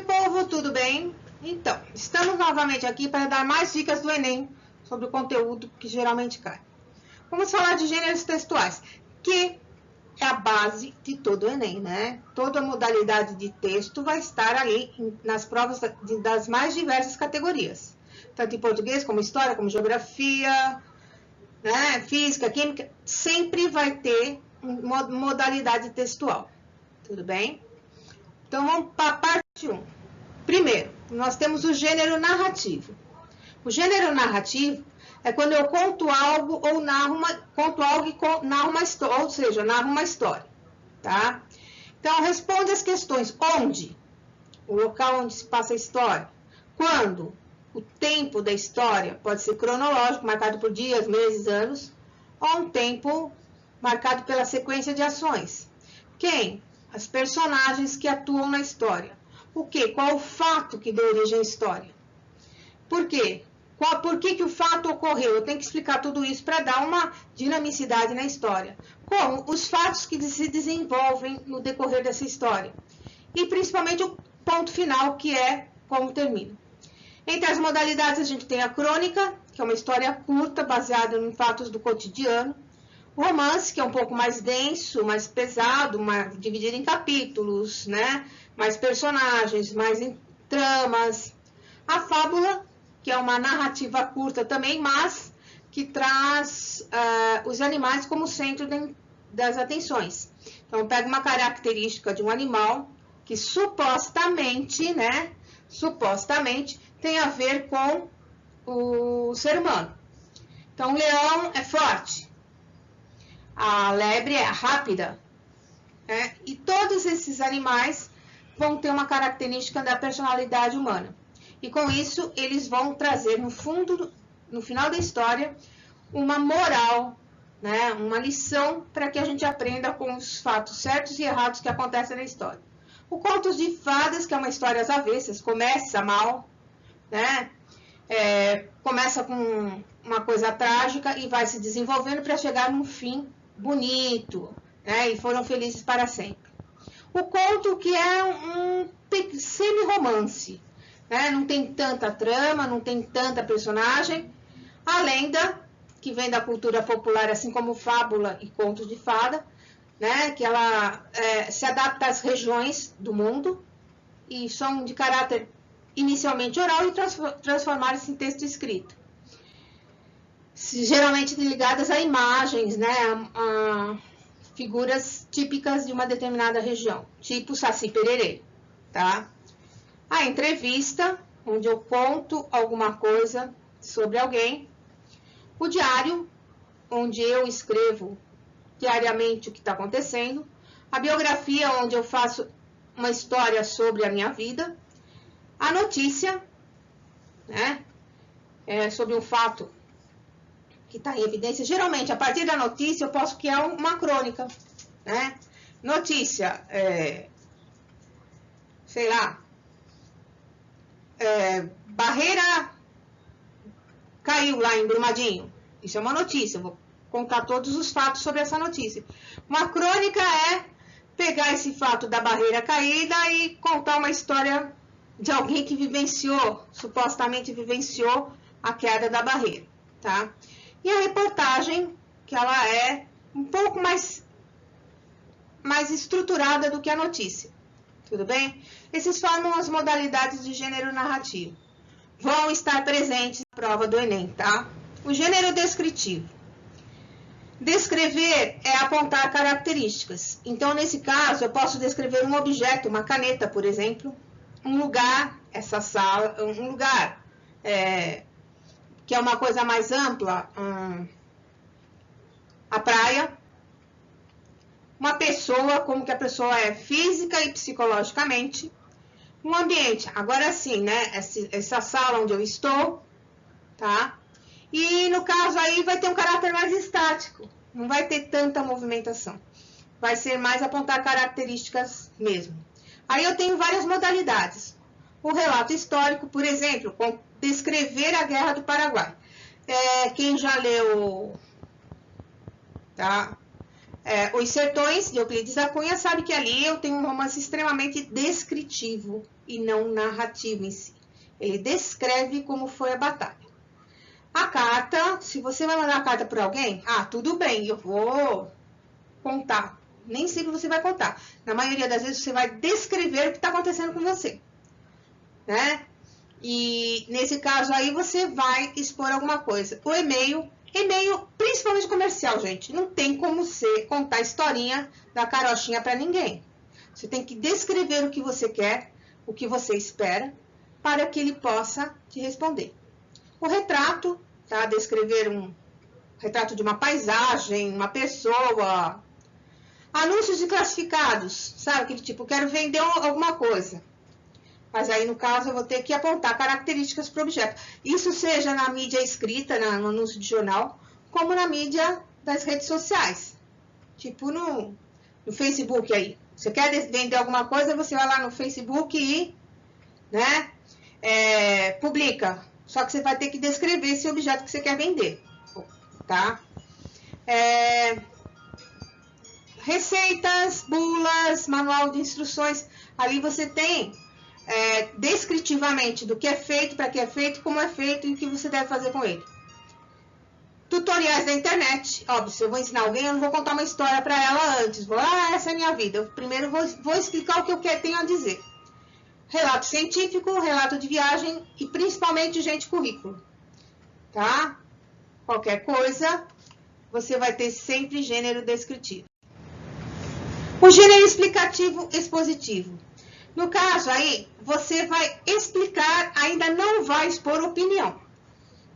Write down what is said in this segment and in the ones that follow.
povo, tudo bem? Então, estamos novamente aqui para dar mais dicas do Enem sobre o conteúdo que geralmente cai. Vamos falar de gêneros textuais, que é a base de todo o Enem, né? Toda modalidade de texto vai estar ali nas provas das mais diversas categorias, tanto em português, como história, como geografia, né? Física, química, sempre vai ter uma modalidade textual, tudo bem? Então, vamos para a parte 1. Primeiro, nós temos o gênero narrativo. O gênero narrativo é quando eu conto algo ou narro uma história, ou seja, narro uma história, tá? Então, responde as questões: onde? O local onde se passa a história. Quando? O tempo da história pode ser cronológico, marcado por dias, meses, anos, ou um tempo marcado pela sequência de ações. Quem? As personagens que atuam na história. O que? Qual o fato que deu origem à história? Por quê? Por que o fato ocorreu? Eu tenho que explicar tudo isso para dar uma dinamicidade na história. Como? Os fatos que se desenvolvem no decorrer dessa história. E principalmente o ponto final, que é como termina. Entre as modalidades, a gente tem a crônica, que é uma história curta, baseada em fatos do cotidiano. O romance, que é um pouco mais denso, mais pesado, dividido em capítulos, né? Mais personagens, mais em tramas. A fábula, que é uma narrativa curta também, mas que traz os animais como centro das atenções. Então, pega uma característica de um animal que supostamente, né? Supostamente tem a ver com o ser humano. Então, o leão é forte. A lebre é rápida, né? E todos esses animais vão ter uma característica da personalidade humana. E com isso, eles vão trazer no final da história, uma moral, né? Uma lição para que a gente aprenda com os fatos certos e errados que acontecem na história. O Contos de Fadas, que é uma história às avessas, começa mal, né? Começa com uma coisa trágica e vai se desenvolvendo para chegar num fim bonito, né? E foram felizes para sempre. O conto, que é um semi-romance, né? Não tem tanta trama, não tem tanta personagem. A lenda, que vem da cultura popular, assim como fábula e contos de fada, né? Que ela se adapta às regiões do mundo e são de caráter inicialmente oral e transformaram-se em texto escrito. Geralmente ligadas a imagens, né? A figuras típicas de uma determinada região, tipo Saci Pererê, tá? A entrevista, onde eu conto alguma coisa sobre alguém. O diário, onde eu escrevo diariamente o que está acontecendo. A biografia, onde eu faço uma história sobre a minha vida. A notícia, né? Sobre um fato que está em evidência. Geralmente, a partir da notícia, eu posso criar uma crônica, né? Notícia, sei lá, barreira caiu lá em Brumadinho. Isso é uma notícia, eu vou contar todos os fatos sobre essa notícia. Uma crônica é pegar esse fato da barreira caída e contar uma história de alguém que supostamente vivenciou a queda da barreira, tá? E a reportagem, que ela é um pouco mais estruturada do que a notícia, tudo bem? Esses formam as modalidades de gênero narrativo. Vão estar presentes na prova do Enem, tá? O gênero descritivo. Descrever é apontar características. Então, nesse caso, eu posso descrever um objeto, uma caneta, por exemplo, um lugar, essa sala, um lugar que é uma coisa mais ampla, a praia, uma pessoa, como que a pessoa é física e psicologicamente, um ambiente, agora sim, né, essa sala onde eu estou, tá? E no caso aí vai ter um caráter mais estático, não vai ter tanta movimentação, vai ser mais apontar características mesmo. Aí eu tenho várias modalidades. O relato histórico, por exemplo, descrever a Guerra do Paraguai. Quem já leu, tá? Os Sertões, de Euclides da Cunha, sabe que ali eu tenho um romance extremamente descritivo e não narrativo em si. Ele descreve como foi a batalha. A carta, se você vai mandar a carta para alguém, tudo bem, eu vou contar. Nem sempre você vai contar. Na maioria das vezes você vai descrever o que está acontecendo com você, né? E nesse caso aí você vai expor alguma coisa. O e-mail, principalmente comercial, gente, não tem como você contar historinha da carochinha para ninguém. Você tem que descrever o que você quer, o que você espera, para que ele possa te responder. O retrato, tá? Descrever um retrato de uma paisagem, uma pessoa. Anúncios de classificados, sabe? Aquele tipo, quero vender alguma coisa. Mas aí, no caso, eu vou ter que apontar características para o objeto. Isso seja na mídia escrita, no anúncio de jornal, como na mídia das redes sociais. Tipo no Facebook aí. Você quer vender alguma coisa, você vai lá no Facebook e, né, publica. Só que você vai ter que descrever esse objeto que você quer vender, tá? Receitas, bulas, manual de instruções. Ali você tem descritivamente do que é feito, para que é feito, como é feito e o que você deve fazer com ele. Tutoriais da internet. Óbvio, se eu vou ensinar alguém, eu não vou contar uma história para ela antes. Essa é a minha vida. Eu primeiro vou explicar o que eu tenho a dizer. Relato científico, relato de viagem e principalmente, gente, currículo. Tá? Qualquer coisa, você vai ter sempre gênero descritivo. O gênero explicativo expositivo. No caso aí, você vai explicar, ainda não vai expor opinião.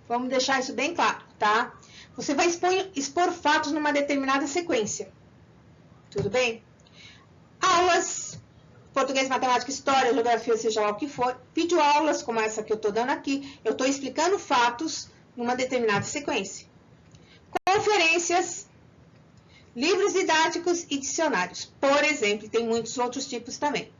Vamos deixar isso bem claro, tá? Você vai expor fatos numa determinada sequência. Tudo bem? Aulas, português, matemática, história, geografia, seja lá o que for. Videoaulas, como essa que eu estou dando aqui. Eu estou explicando fatos numa determinada sequência. Conferências, livros didáticos e dicionários. Por exemplo, tem muitos outros tipos também.